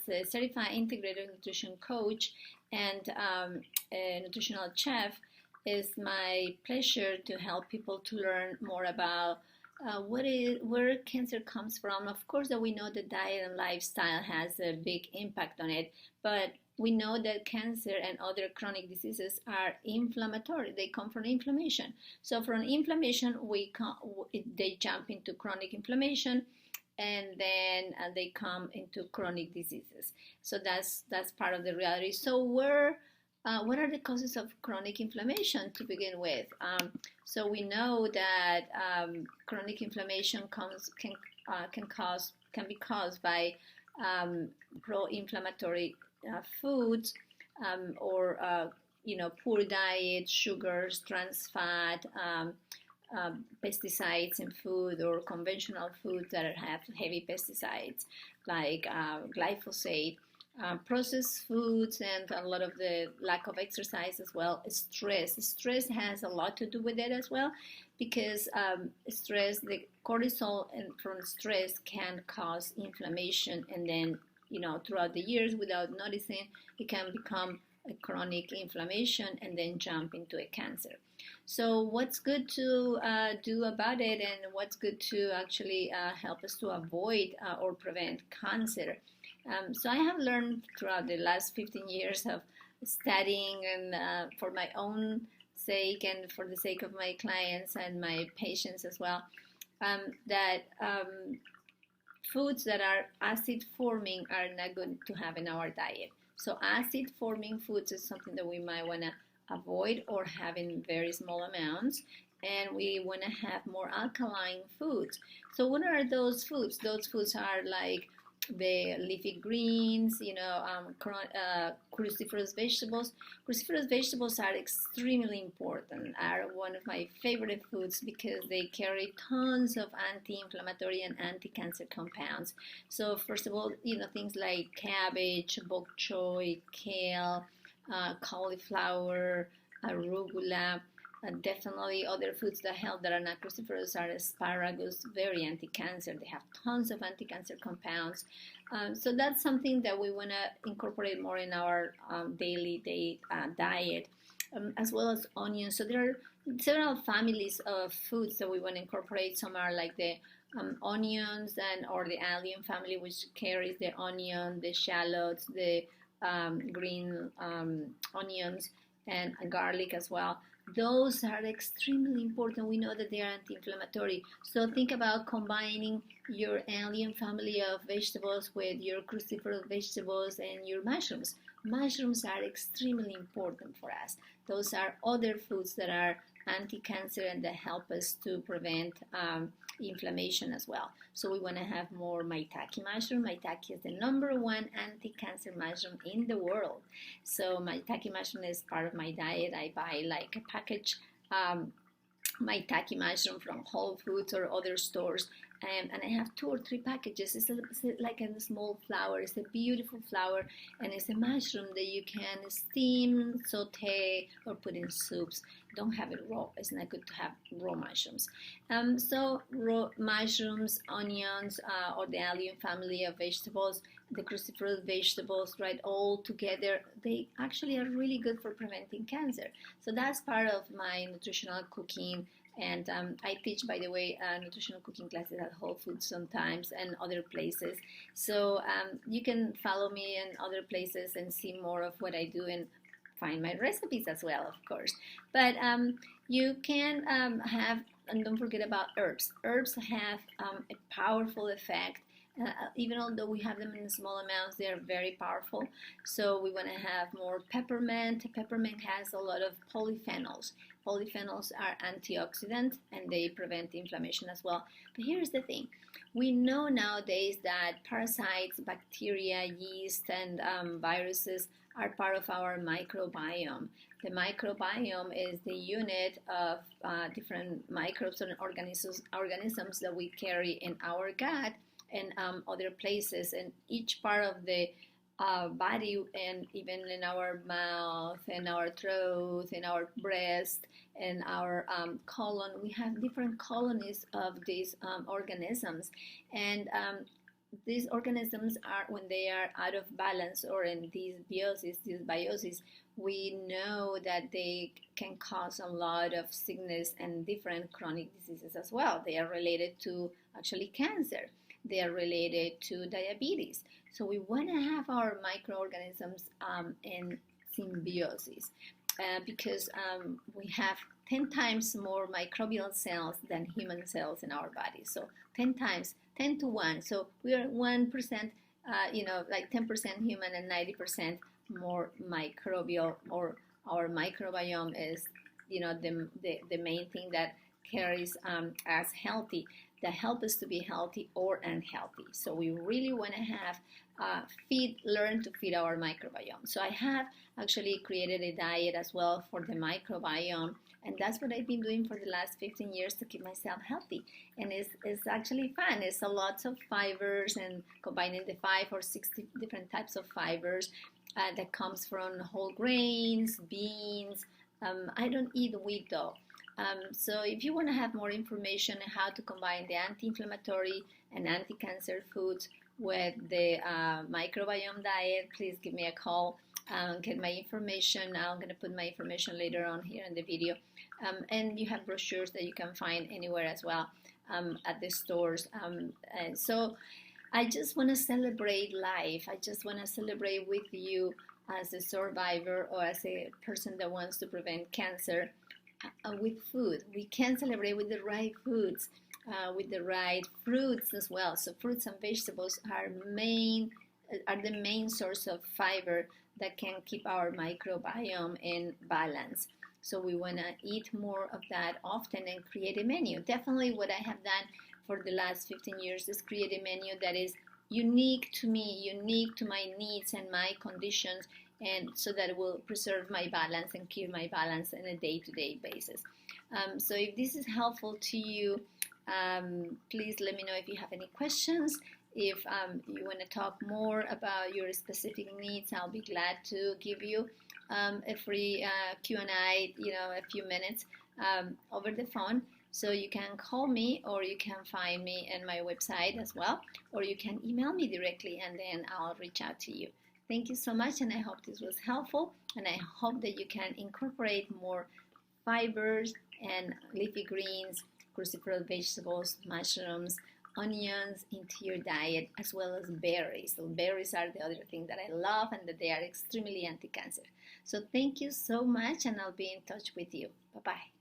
a certified integrated nutrition coach and a nutritional chef, it's my pleasure to help people to learn more about where cancer comes from. Of course, that we know that diet and lifestyle has a big impact on it, but we know that cancer and other chronic diseases are inflammatory. They come from inflammation. So from inflammation, they jump into chronic inflammation, and then they come into chronic diseases. So that's part of the reality. So what are the causes of chronic inflammation to begin with? So we know that chronic inflammation can be caused by pro-inflammatory foods, or poor diet, sugars, trans fat, pesticides in food, or conventional foods that have heavy pesticides like glyphosate. Processed foods, and a lot of the lack of exercise as well. Stress has a lot to do with it as well, because the cortisol from stress can cause inflammation, and then throughout the years, without noticing, it can become a chronic inflammation and then jump into a cancer. So what's good to do about it, and what's good to actually help us to avoid or prevent cancer? So I have learned throughout the last 15 years of studying, and for my own sake and for the sake of my clients and my patients as well, that foods that are acid forming are not good to have in our diet. So acid forming foods is something that we might want to avoid or have in very small amounts. And we want to have more alkaline foods. So what are those foods? Those foods are like the leafy greens, cruciferous vegetables. Cruciferous vegetables are extremely important, are one of my favorite foods because they carry tons of anti-inflammatory and anti-cancer compounds. So first of all, things like cabbage, bok choy, kale, cauliflower, arugula. Definitely other foods that help that are not cruciferous are asparagus, very anti-cancer. They have tons of anti-cancer compounds. So that's something that we want to incorporate more in our daily diet, as well as onions. So there are several families of foods that we want to incorporate. Some are like the onions or the allium family, which carries the onion, the shallots, the green onions, and garlic as well. Those are extremely important. We know that they are anti-inflammatory. So think about combining your allium family of vegetables with your cruciferous vegetables and your mushrooms. Mushrooms are extremely important for us. Those are other foods that are anti-cancer and that help us to prevent inflammation as well. So we want to have more Maitake mushroom. Maitake is the #1 anti-cancer mushroom in the world. So Maitake mushroom is part of my diet. I buy like a package Maitake mushroom from Whole Foods or other stores, and I have 2 or 3 packages. It's like a small flower. It's a beautiful flower, and it's a mushroom that you can steam, saute, or put in soups. Don't have it raw. It's not good to have raw mushrooms. So raw mushrooms, onions, or the allium family of vegetables, the cruciferous vegetables, right, all together, they actually are really good for preventing cancer. So that's part of my nutritional cooking. And I teach, by the way, nutritional cooking classes at Whole Foods sometimes and other places. So you can follow me in other places and see more of what I do and find my recipes as well, of course. But you can have, and don't forget about herbs. Herbs have a powerful effect. Even although we have them in small amounts, they are very powerful. So we want to have more peppermint. Peppermint has a lot of polyphenols. Polyphenols are antioxidants and they prevent inflammation as well. But here's the thing. We know nowadays that parasites, bacteria, yeast, and viruses are part of our microbiome. The microbiome is the unit of different microbes and organisms that we carry in our gut and other places, and each part of the body, and even in our mouth, in our throat, in our breast, in our colon, we have different colonies of these organisms, and these organisms are, when they are out of balance or in this biosis, we know that they can cause a lot of sickness and different chronic diseases as well. They are related to actually cancer. They are related to diabetes. So we want to have our microorganisms in symbiosis because we have 10 times more microbial cells than human cells in our body. So 10 times, 10 to 1. So we are 1%, like 10% human and 90% more microbial, or our microbiome is, the main thing that carries us healthy, that help us to be healthy or unhealthy. So we really want to have learn to feed our microbiome. So I have actually created a diet as well for the microbiome, and that's what I've been doing for the last 15 years to keep myself healthy. And it's actually fun. It's a lots of fibers and combining the 5 or 6 different types of fibers that comes from whole grains, beans. I don't eat wheat though. So if you want to have more information on how to combine the anti-inflammatory and anti-cancer foods with the microbiome diet, please give me a call. Get my information. I'm going to put my information later on here in the video. And you have brochures that you can find anywhere as well at the stores. And so I just want to celebrate life. I just want to celebrate with you as a survivor or as a person that wants to prevent cancer. With food, we can celebrate with the right foods, with the right fruits as well. So fruits and vegetables are the main source of fiber that can keep our microbiome in balance. So we want to eat more of that often and create a menu. Definitely what I have done for the last 15 years is create a menu that is unique to me, unique to my needs and my conditions, and so that it will preserve my balance and keep my balance on a day-to-day basis. So if this is helpful to you, please let me know if you have any questions. If you want to talk more about your specific needs, I'll be glad to give you a free Q&A, a few minutes over the phone. So you can call me, or you can find me on my website as well, or you can email me directly and then I'll reach out to you. Thank you so much, and I hope this was helpful, and I hope that you can incorporate more fibers and leafy greens, cruciferous vegetables, mushrooms, onions into your diet, as well as berries. So berries are the other thing that I love, and that they are extremely anti-cancer. So thank you so much, and I'll be in touch with you. Bye-bye.